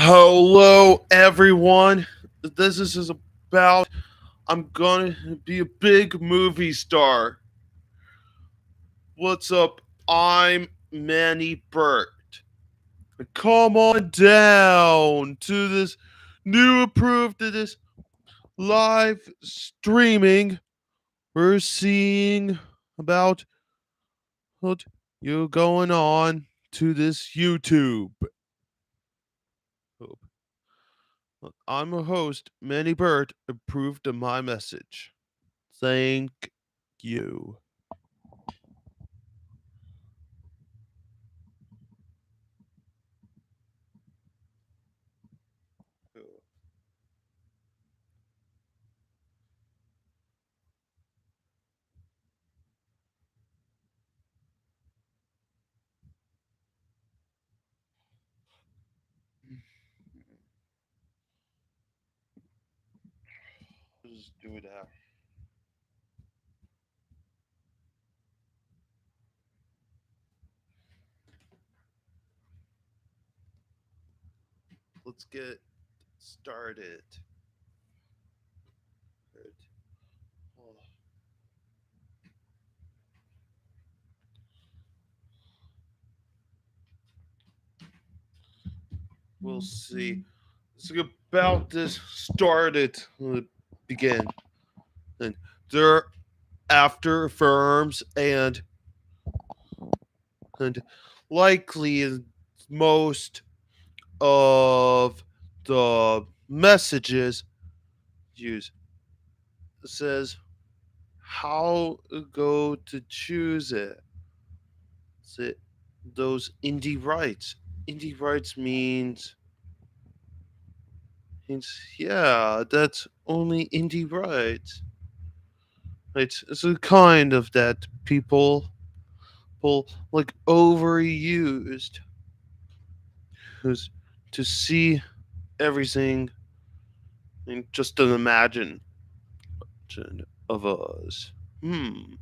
Hello, everyone. This is about I'm gonna be a big movie star. What's up? I'm Manny Burt. Come on down to this new approved to this live streaming. We're seeing about what you going on to this YouTube. I'm a host, Manny Bird, approved of my message. Thank you. Just do that. Let's get started. We'll see. So about this started begin. And there after firms and likely most of the messages use says how go to choose it. Say those indie rights. Indie rights means yeah, that's only indie rights. It's a kind of that people like overused who's to see everything and just an imagine of us. Hmm.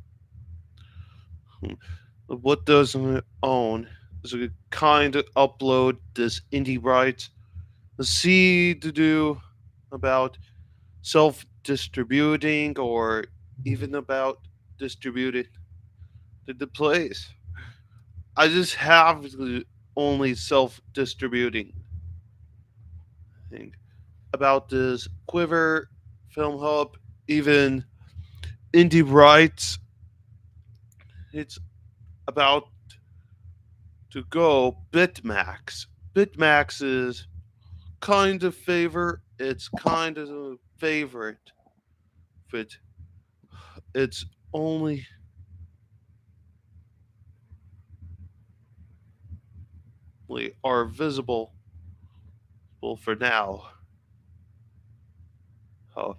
What doesn't it own? Is a kind of upload this indie rights. See to do about self distributing or even about distributing the place. I just have only self distributing thing about this Quiver, Film Hub, even Indie Rights. It's about to go Bitmax. Bitmax is kind of favor. It's kind of a favorite. But it's only are visible for now. Oh,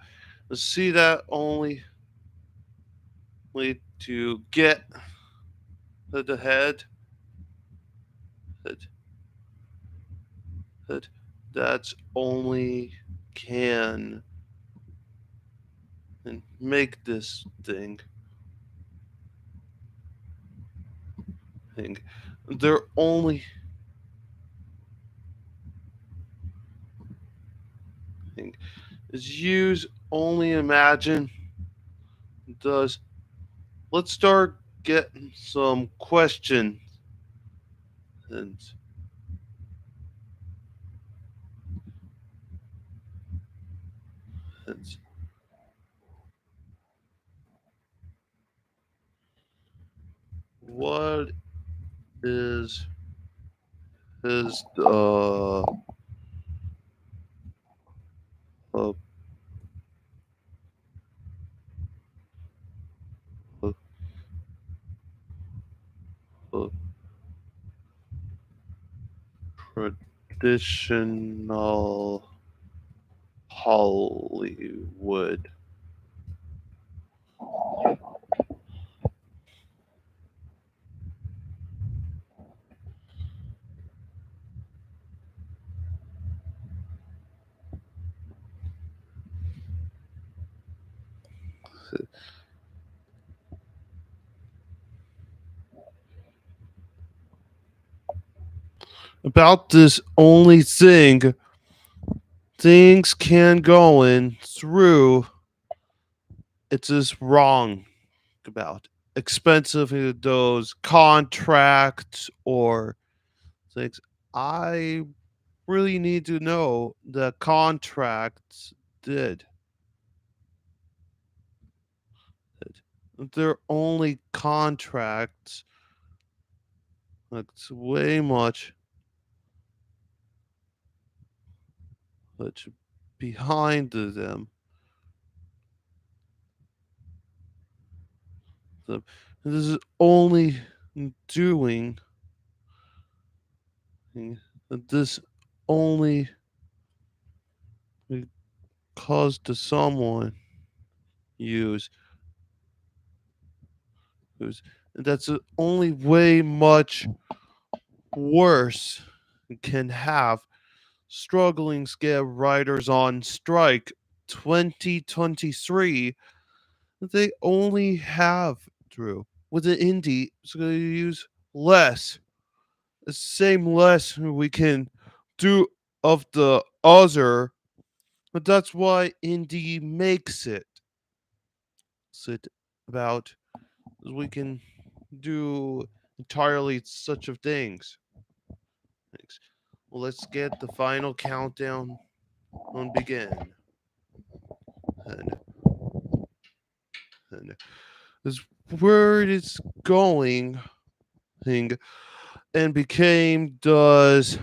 see that only to get the head that that that's only can and make this thing. They're only thing is use only imagine does. Let's start getting some questions and and what is his uh, uh, uh, traditional Hollywood. About this only thing things can going through. It's just wrong about expensive those contracts or things. I really need to know the contracts did it. They're only contracts. Like it's way much behind them. The, this is only doing this only caused to someone use who's that's the only way much worse can have struggling scare writers on strike 2023. They only have Drew with the indie so they use less the same less we can do of the other, but that's why indie makes it sit about we can do entirely such of things. Thanks. Well, let's get the final countdown on begin. And, and this word is going and became does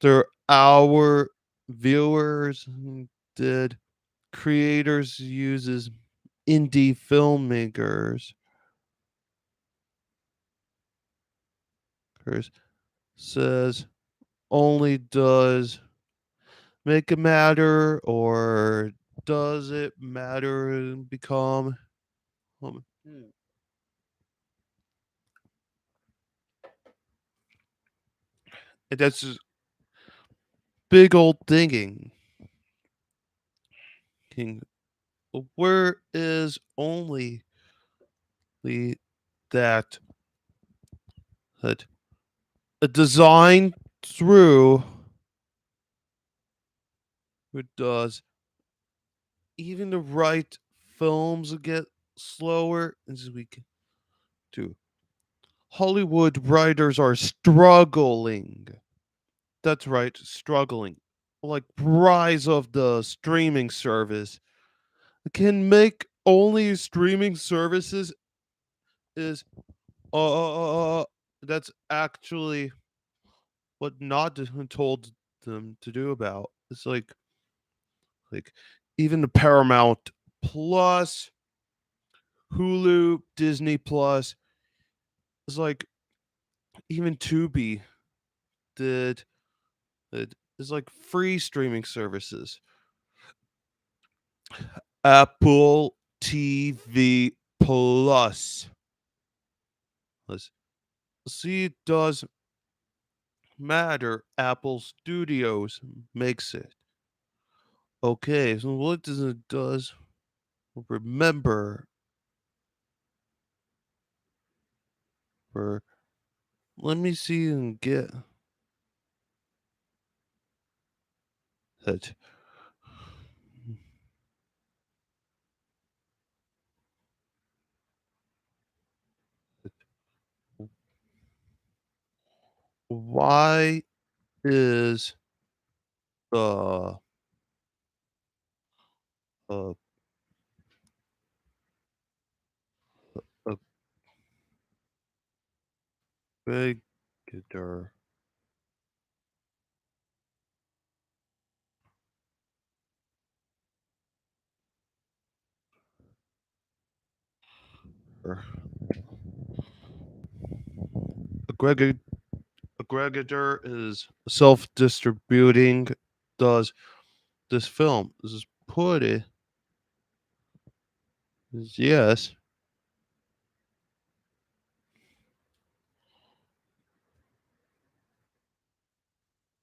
there our viewers did creators uses indie filmmakers says only does make it matter or does it matter and become and that's just big old thinking king where is only the that that a design through it does even the right films get slower as we can do Hollywood writers are struggling. That's right, struggling. Like rise of the streaming service can make only streaming services is that's actually what not told them to do about. It's like even the Paramount Plus, Hulu, Disney Plus is like even Tubi did it is like free streaming services. Apple TV Plus. Let's see, it does matter. Apple Studios makes it. Okay, so what does it does? Remember, for let me see and get it. Why is the uh, a big guitar? Aggregator aggregator is self-distributing. Does this film? This is put it. Yes,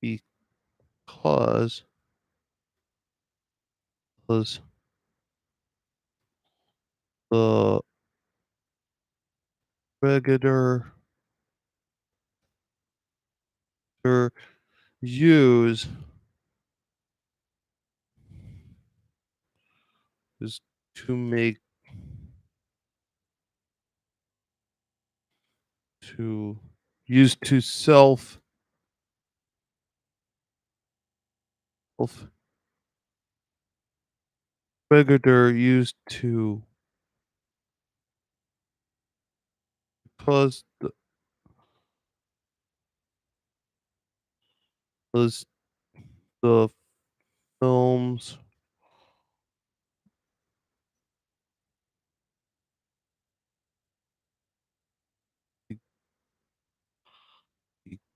because was the regular use is to make to use to self regulator used to pause the, the film's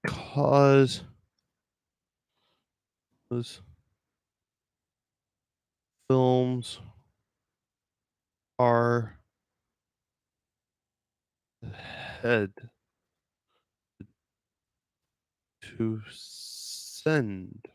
because those films are head to send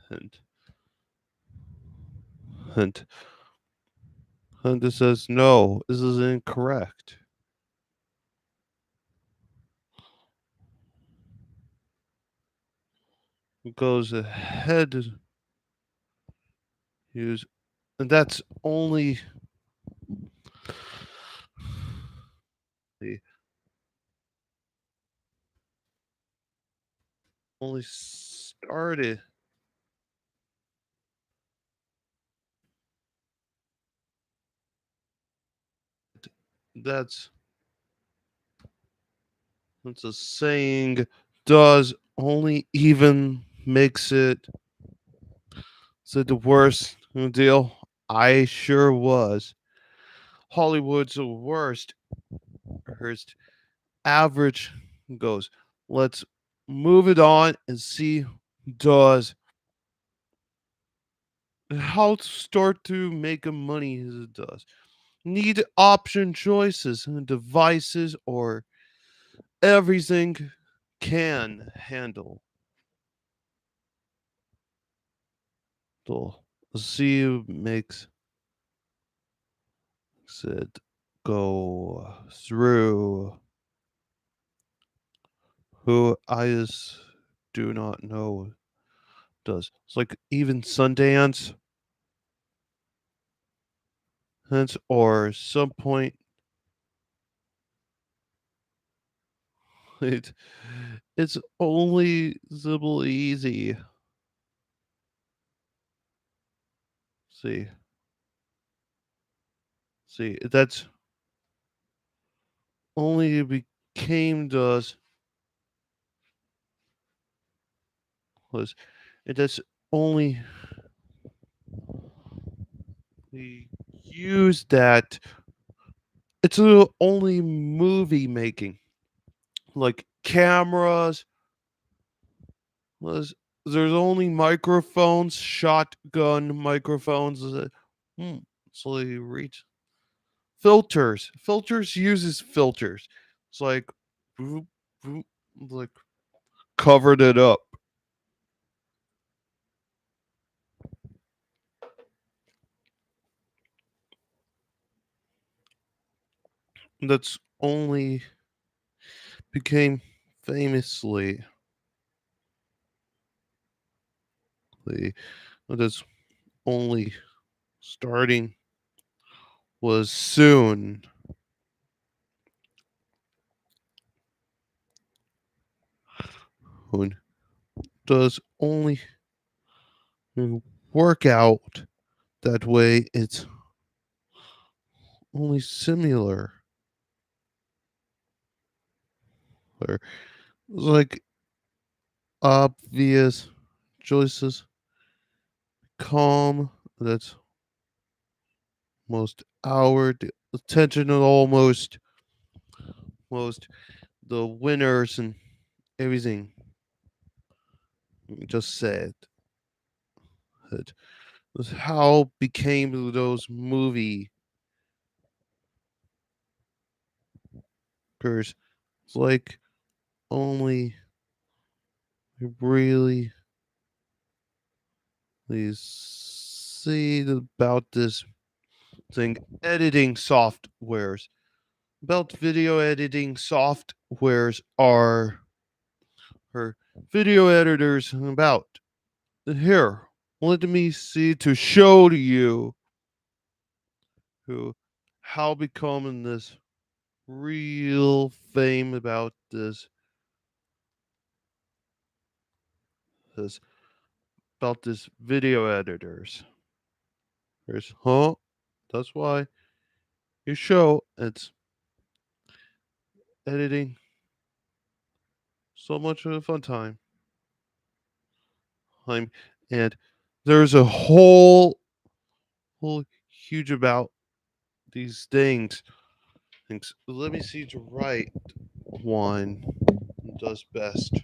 and and and it says no, this is incorrect. It goes ahead use and that's the only started that's that's a saying does only even makes it so the worst deal. I sure was. Hollywood's the worst average goes. Let's move it on and see does how to start to make a money as it does. Need option choices and devices or everything can handle. So see makes it go through who I just do not know does. It's like even Sundance hence or some point it it's only simple easy. See. See, that's only became does was it that's only we use that it's only movie making like cameras was there's only microphones shotgun microphones hmm, so they reach filters uses filters it's like boop, boop, like covered it up that's only became famously that's only starting was soon when does only work out that way it's only similar or like obvious choices calm that's most our attention and most the winners and everything just said it was how became those movie curse it's like only really please see about this thing editing softwares. About video editing softwares are her video editors about. Here, let me see to show to you who how becoming this real fame about this about this video editors. There's that's why you show it's editing so much of a fun time, and there's a whole huge about these things. Let me see to write one does best.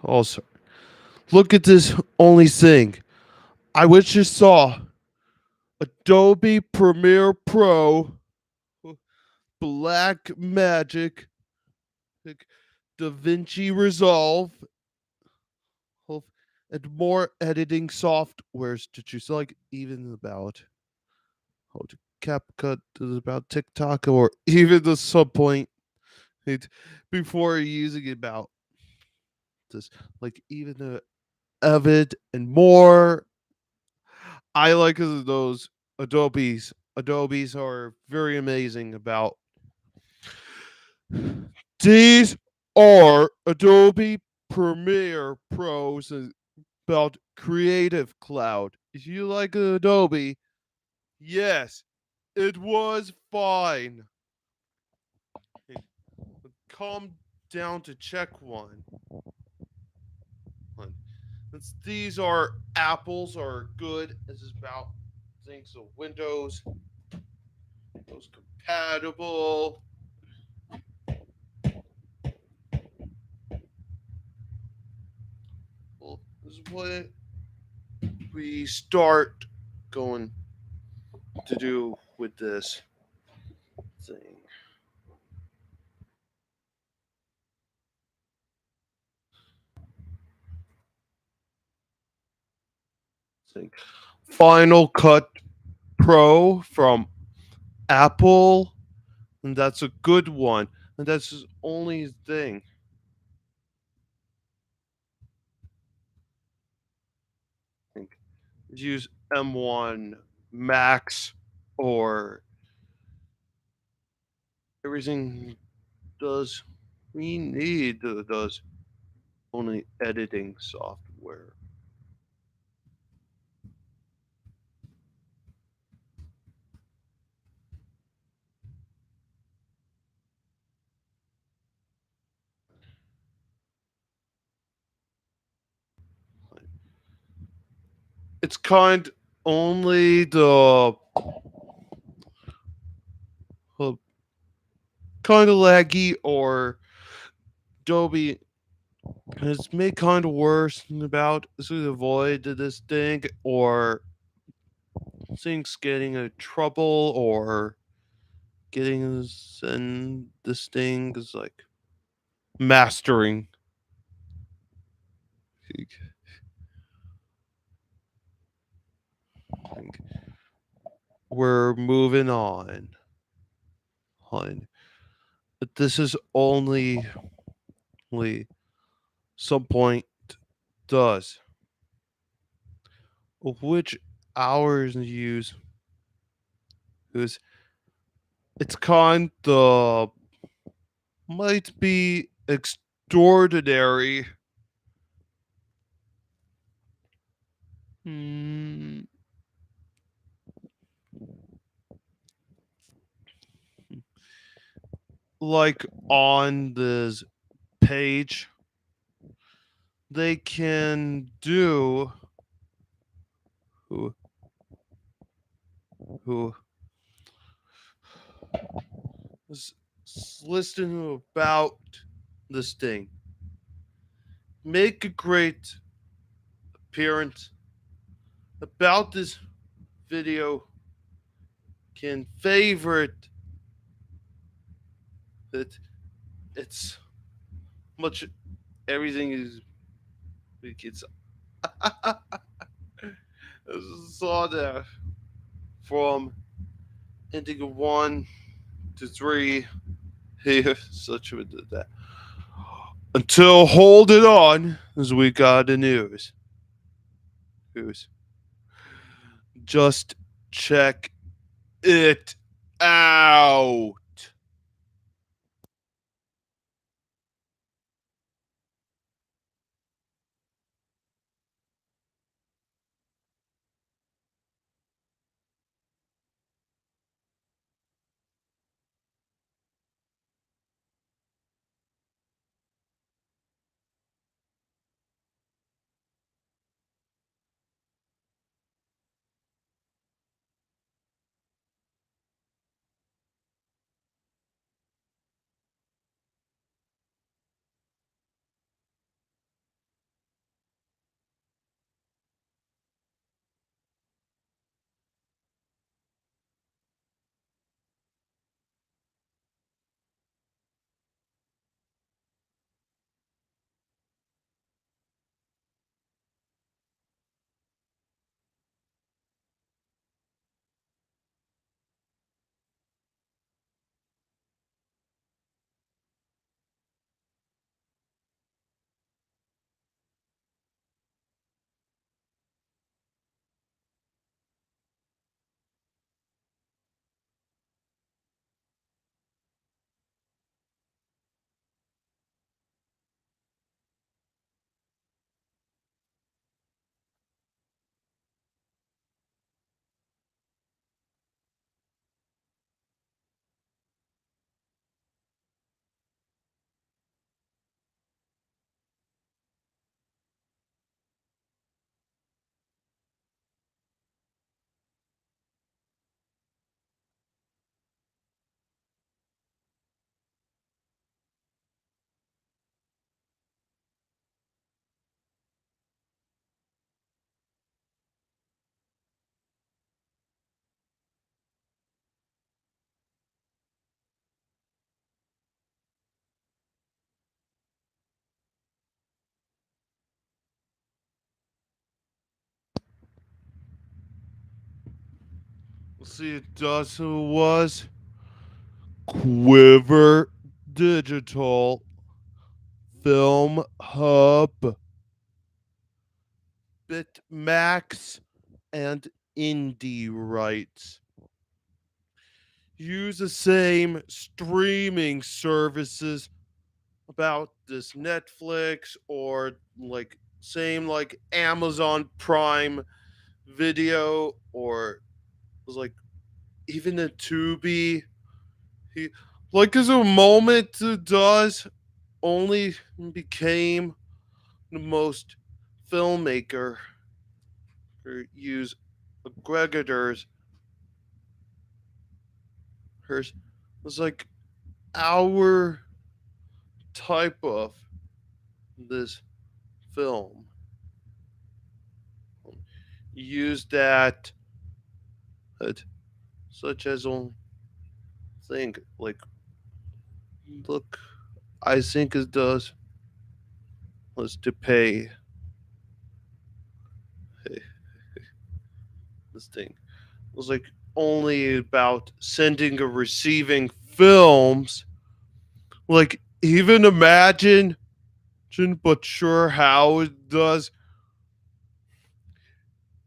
Also, look at this only thing. I wish you saw Adobe Premiere Pro, Black Magic, DaVinci Resolve, and more editing softwares to choose. Like even about how to CapCut is about TikTok, or even the sub point it, before using it about this, like even the Avid and more. I like those Adobes. Adobes are very amazing about these are Adobe Premiere Pros about Creative Cloud. If you like Adobe, yes, it was fine. Calm down to check one. These are apples are good. This is about things of Windows compatible. is what we start going to do with this thing. Thing. Final Cut Pro from Apple, and that's a good one. And that's his only thing. I think use M1 Max or everything does we need does only editing software. It's only the uh, kind of laggy or Adobe has made kind of worse about to avoid this thing or things getting in trouble or getting and this thing is like mastering. We're moving on. But this is only some point does which hours use is it's kind of might be extraordinary. Mm, like on this page, they can do who who is listening about this thing. Make a great appearance about this video. Can favorite it. It's much everything is it's saw that from ending 1 to 3 here such a that until hold it on as we got the news. Just check it out. See, it does was Quiver Digital Film Hub, Bitmax, and Indie Rights. Use the same streaming services about this Netflix or like same like Amazon Prime Video or like even a Tubi. He like as a moment it does only became the most filmmaker or use aggregators. Hers was like our type of this film. Use that, such as on think like look, I think it does was to pay hey, this thing. It was like only about sending or receiving films. Like even imagine, but sure how it does.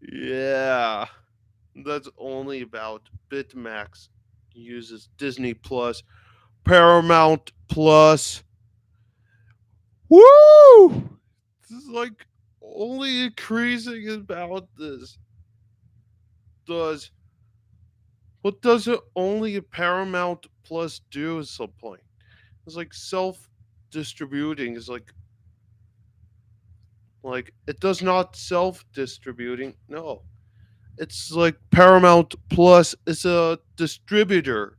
Yeah, that's only about Bitmax uses Disney Plus, Paramount Plus. Woo! This is like only increasing about this. Does what does it only a Paramount Plus do at some point? It's like self distributing. It's like it does not self distributing. No, it's like Paramount Plus is a distributor.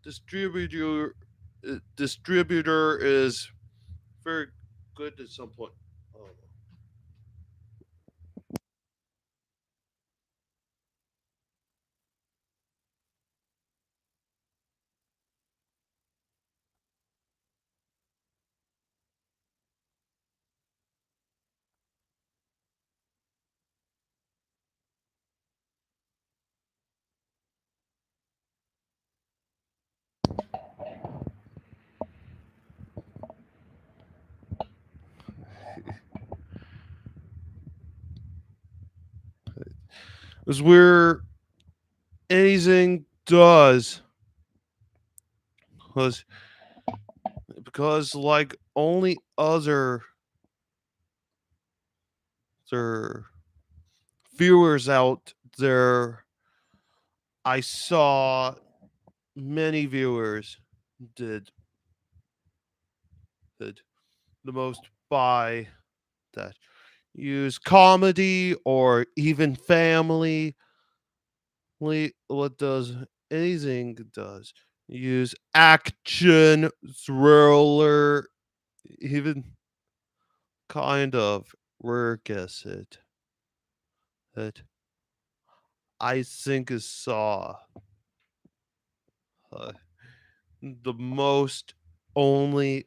Distributor is very good at some point. Oh. Is where anything does was because like only other viewers out there I saw many viewers did did the most by that use comedy or even family. What does anything does use action thriller even kind of where guess it I think is saw uh, the most only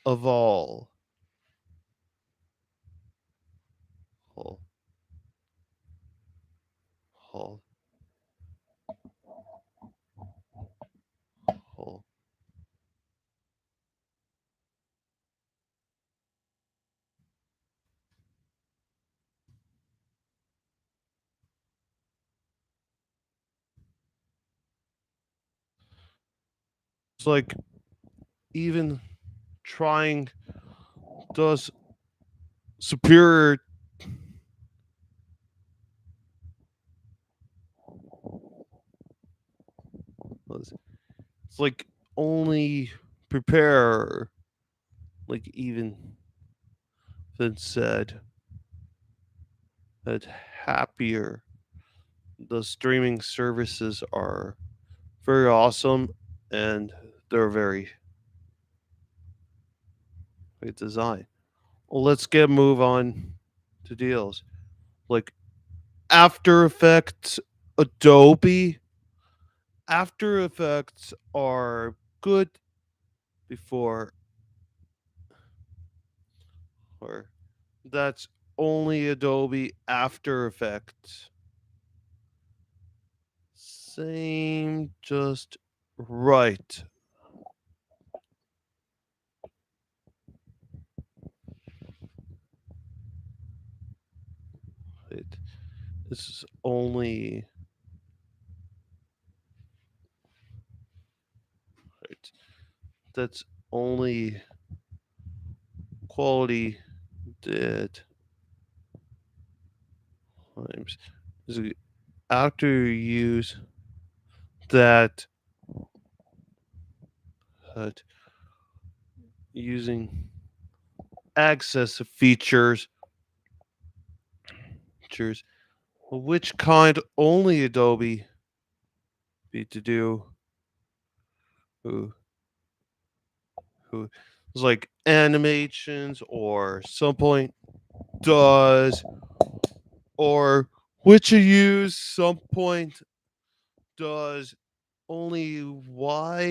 of all all all. It's like even trying does superior. It's like only prepare like even than said that happier the streaming services are very awesome and they're very great design. Well, let's get move on to deals like After Effects, Adobe. After Effects are good before or that's only Adobe After Effects same, just right. It, this is only right. That's only quality that times is after you use that that using access features which kind only Adobe be to do who who is like animations or some point does or which you use some point does only y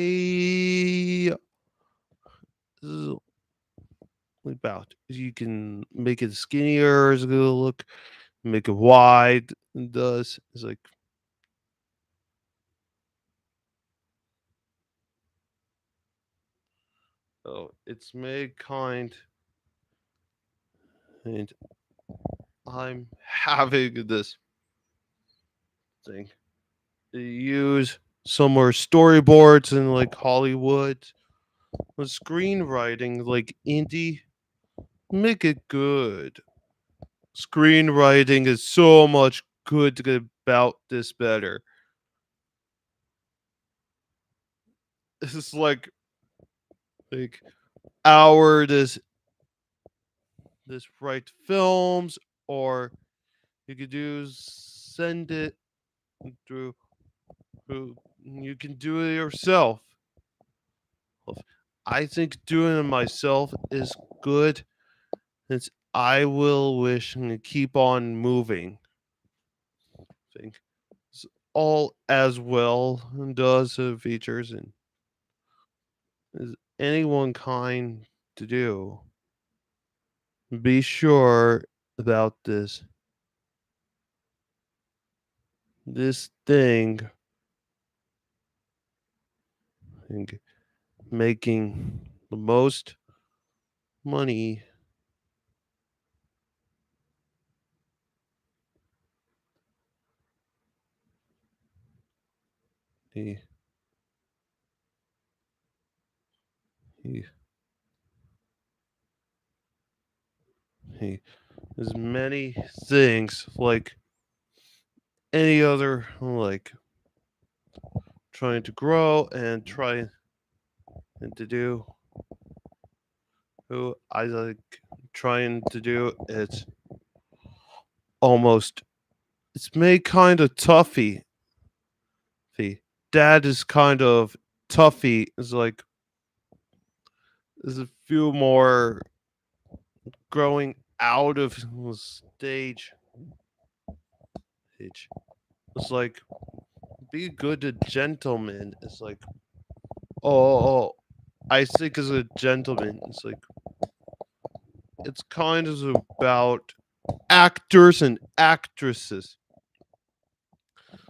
about you can make it skinnier as a good look, make it wide does it's like oh it's made kind and I'm having this thing to use some more storyboards and like Hollywood with screenwriting like indie make it good. Screenwriting is so much good about this better. This is like our this write films or you could do send it through who you can do it yourself. I think doing it myself is good. It's I will wish and keep on moving. Think it's all as well and does features and is anyone kind to do. Be sure about this thing and making the most money he, he, he as many things like any other like trying to grow and try and to do who I like trying to do it's almost it's made kind of toughy. Dad is kind of toughy. It's like there's a few more growing out of stage. It's like be good to gentleman. It's like oh, I think as a gentleman. It's like it's kind of about actors and actresses.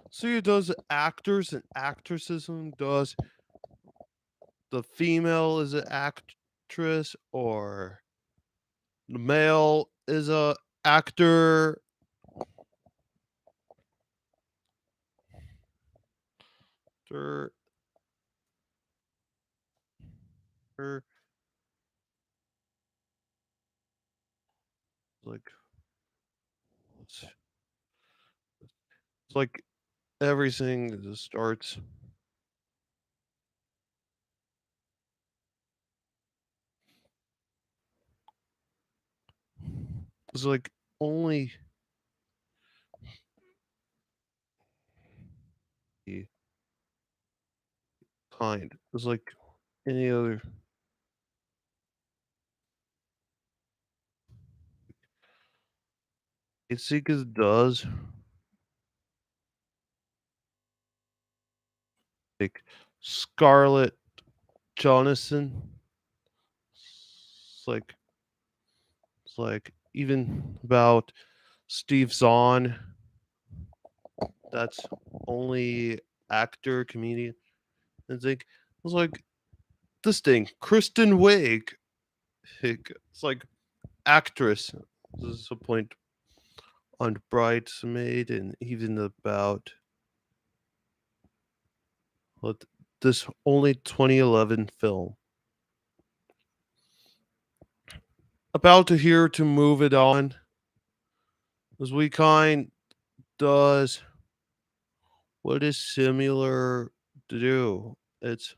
So he does actors and actresses and does the female is an actress or the male is a actor or, or like it's like everything just starts it's like only the kind it's like any other Seekers does like Scarlett Johansson like it's like even about Steve Zahn that's only actor, comedian. It's like this thing, Kristen Wiig. It's like actress. This is a point on Bridesmaid and even about what this only 2011 film. About to here to move it on as we kind does what is similar to do. It's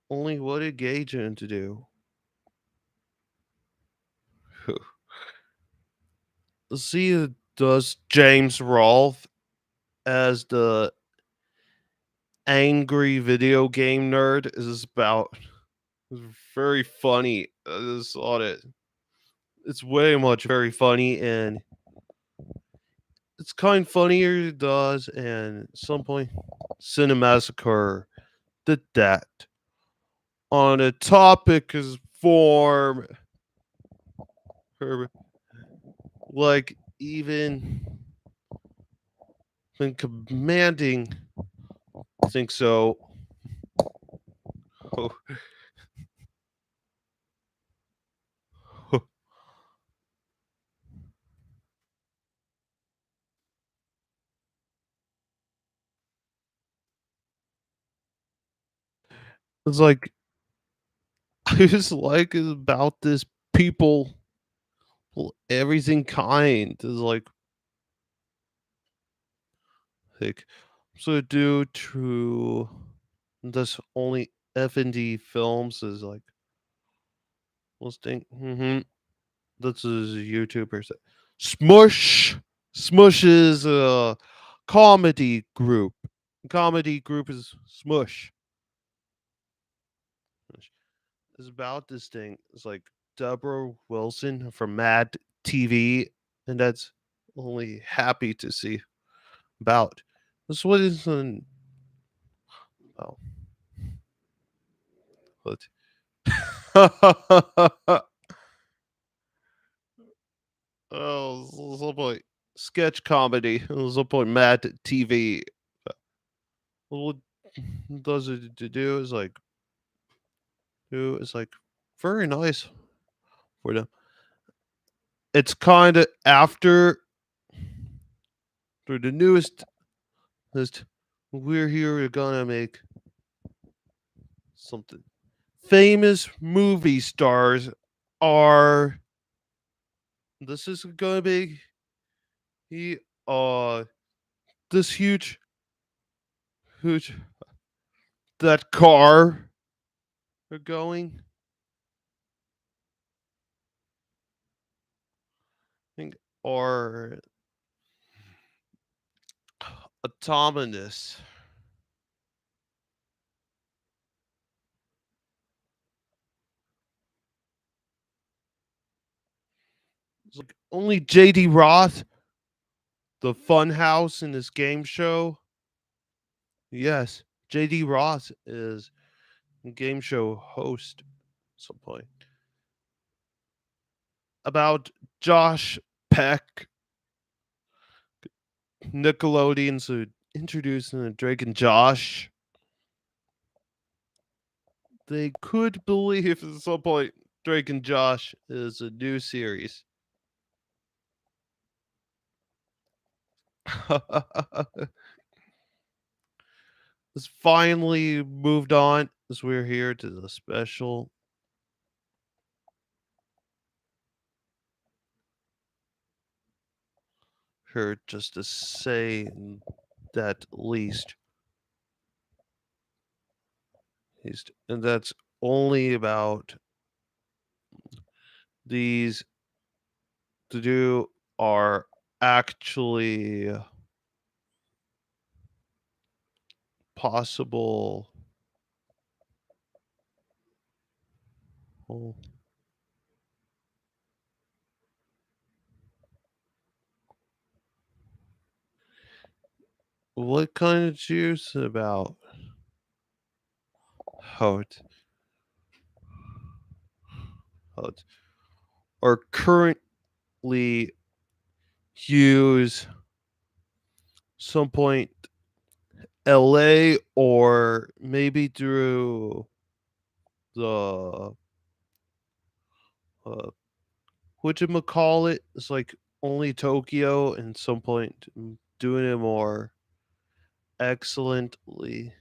only what a agent to do. See, does James Rolfe as the angry video game nerd is about. It's very funny. I just thought it's way much very funny, and it's kind funnier it does, and at some point Cinemassacre did that on a topic is form her like even when commanding I think so. It's like I just like is about this people everything kind is like so due to this only F&D films is like listing this is a YouTuber Smush Smush is a comedy group. Comedy group is Smush. Is about this thing. It's like Deborah Wilson from Mad TV, and that's only happy to see about. This what is an oh what oh some point sketch comedy. Some point Mad TV. What does it to do is like do is like very nice for them. It's kind of after for the newest list. We're here. We're gonna make something. Famous movie stars are. This is gonna be he. This huge that car are going. I think are autonomous. It's like only JD Roth, the Fun House in this game show. Yes, JD Roth is a game show host at some point. About Josh Peck, Nickelodeon's introducing Drake and Josh. They could believe at some point Drake and Josh is a new series. It's finally moved on as we're here to the special. Here just to say that least. And that's only about these to do are actually possible. Oh, what kind of juice about how it, how it or currently use some point LA or maybe through the uh whatchamacallit? It's like only Tokyo and some point doing it more excellently.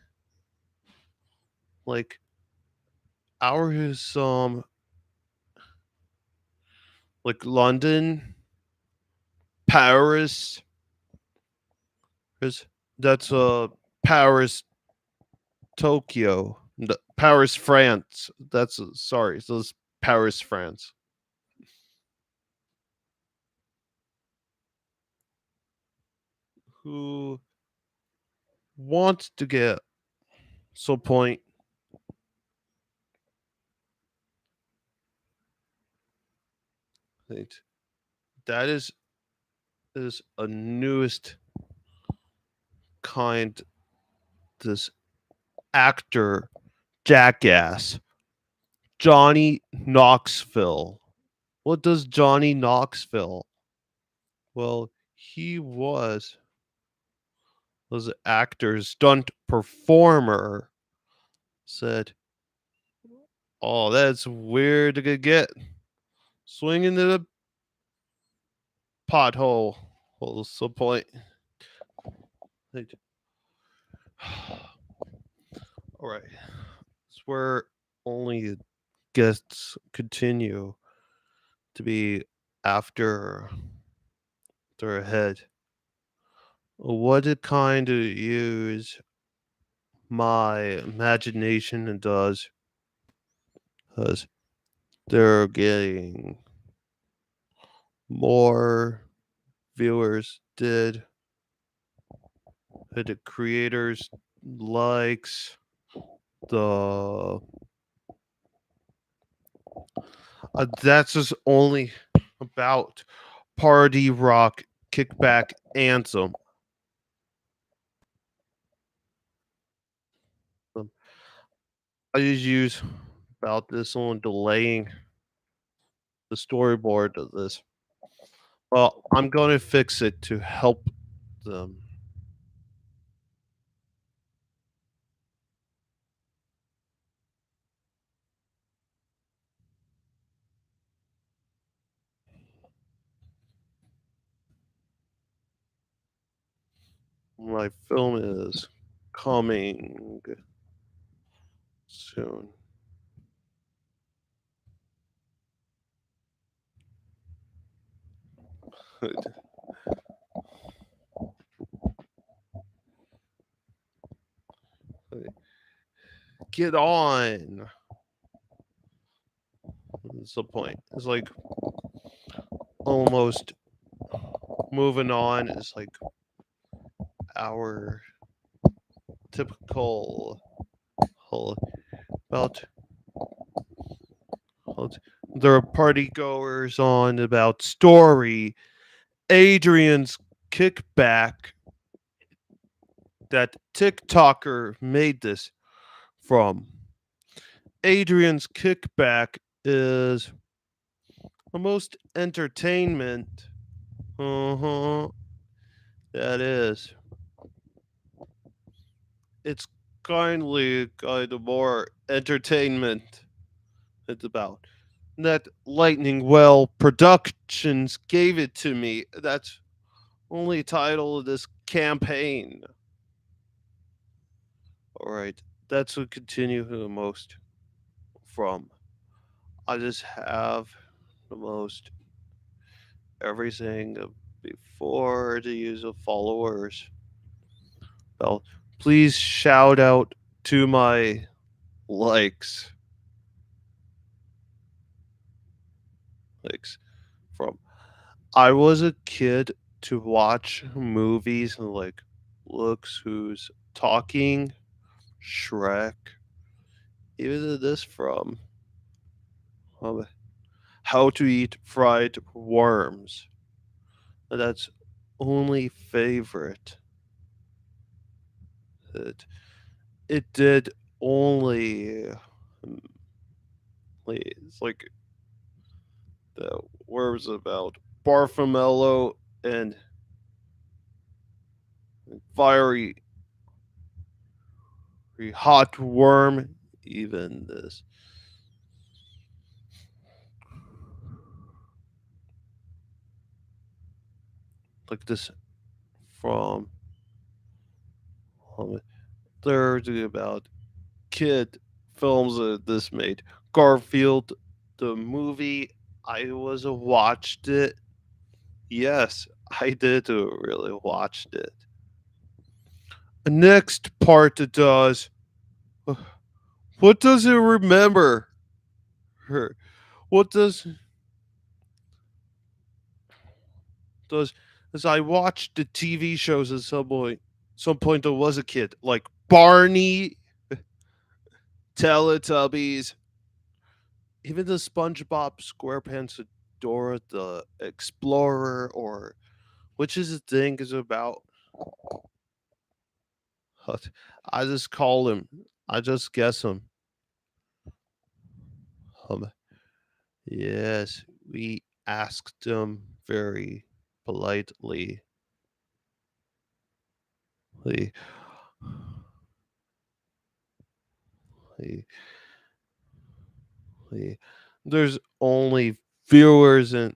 Like ours like London, Paris, 'cause that's Paris, Tokyo, Paris, France. That's sorry, so it's Paris, France. Who wants to get so point that that is a newest kind this actor jackass Johnny Knoxville. What does Johnny Knoxville? Well, he was an actor, stunt performer. Said, "Oh, that's weird to get swing into the pothole." What was the point? Like, all right, it's where only guests continue to be after their head. What it kind of use my imagination does, because they're getting more viewers did the creators likes the that's just only about party rock kickback anthem. Um, I just use about this on delaying the storyboard of this. Well, I'm going to fix it to help them. My film is coming soon. Get on. That's the point. It's like almost moving on is like our typical whole about there are party goers on about story. Adrian's kickback that TikToker made this from. Adrian's kickback is almost entertainment. Uh huh. That is. It's kind of more entertainment. It's about that Lightning Well Productions gave it to me. That's only title of this campaign. All right, that's what continue the most from. I just have the most everything before the use of followers. Well, please shout out to my likes. Likes from. I was a kid to watch movies and like looks who's talking, Shrek, even this from um, How to Eat Fried Worms. That's only favorite. It, it did only it's like the worms about Barfamello and fiery very hot worm. Even this, like this from um, they're talking about kid films that this made. Garfield, the movie. I was watched it. Yes, I did really watched it. The next part it does. What does it remember? Her. What does as I watched the TV shows at some point I was a kid, like Barney, Teletubbies, even the SpongeBob SquarePants, Dora the Explorer, or which is the thing is about. I just call him. I just guess him. Um, yes, we asked him very politely. He, he, he, there's only viewers and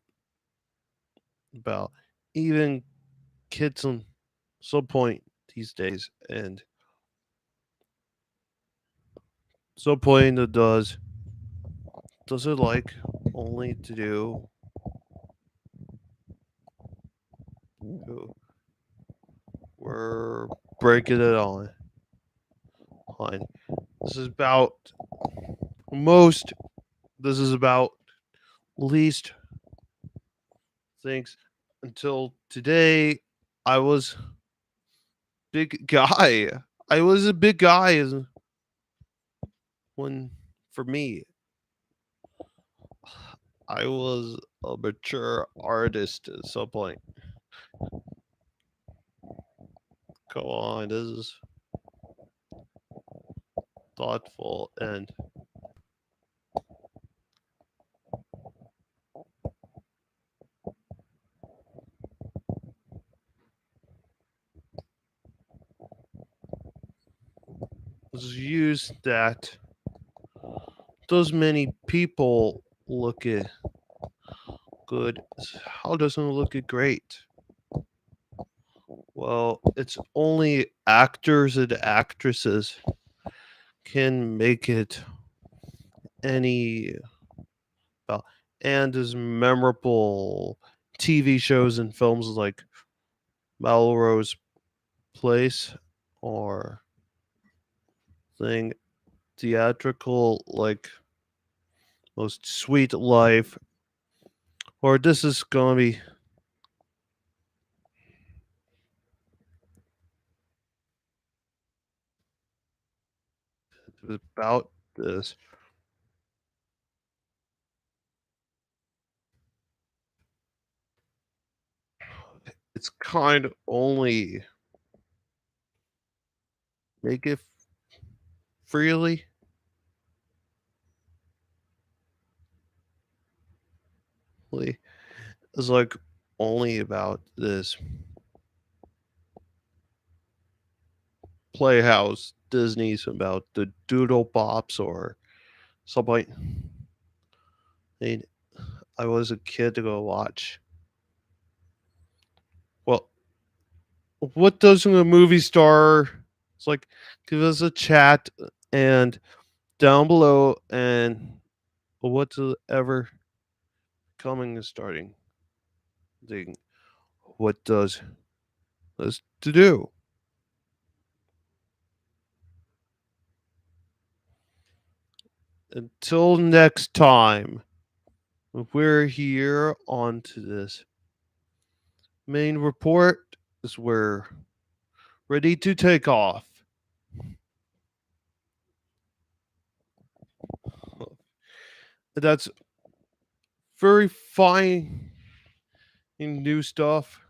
about even kids on some point these days, and some point it does it like only to do. We're breaking it on. This is about most. This is about least things until today. I was big guy. I was a big guy when for me. I was a mature artist at some point. Come on, this is thoughtful and was used that those many people look at good. How doesn't it look at great? Well, it's only actors and actresses can make it any well, and as memorable TV shows and films like Melrose Place or thing theatrical like Most Sweet Life or this is gonna be about this. It's kind of only make it freely. It's like only about this Playhouse Disney's about the Doodle Bops or something. I mean, I was a kid to go watch. Well, what does a movie star? It's like give us a chat and down below and what's ever coming and starting thing. What does this to do? Until next time, we're here on to this main report as we're ready to take off. That's very fine new stuff.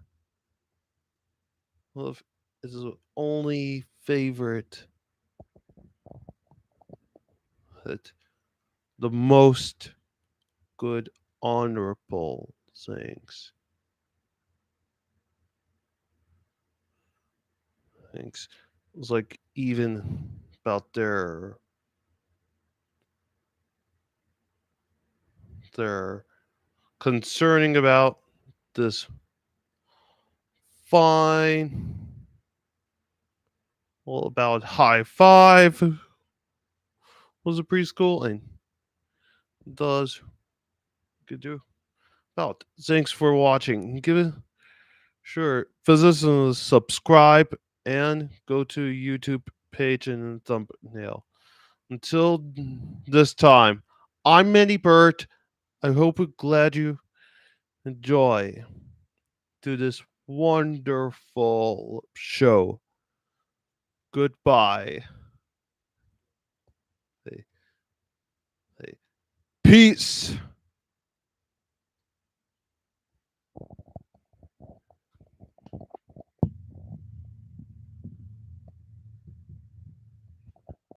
Well, it's the only favorite that the most good honorable things. Thanks. It was like even about their concerning about this fine, well, about high five was a preschool, and does could do about. Thanks for watching. Give it sure visit and subscribe and go to YouTube page and thumbnail. Until this time, I'm Manny Burt. I hope you're glad you enjoy to this wonderful show. Goodbye. Hey, hey. Peace.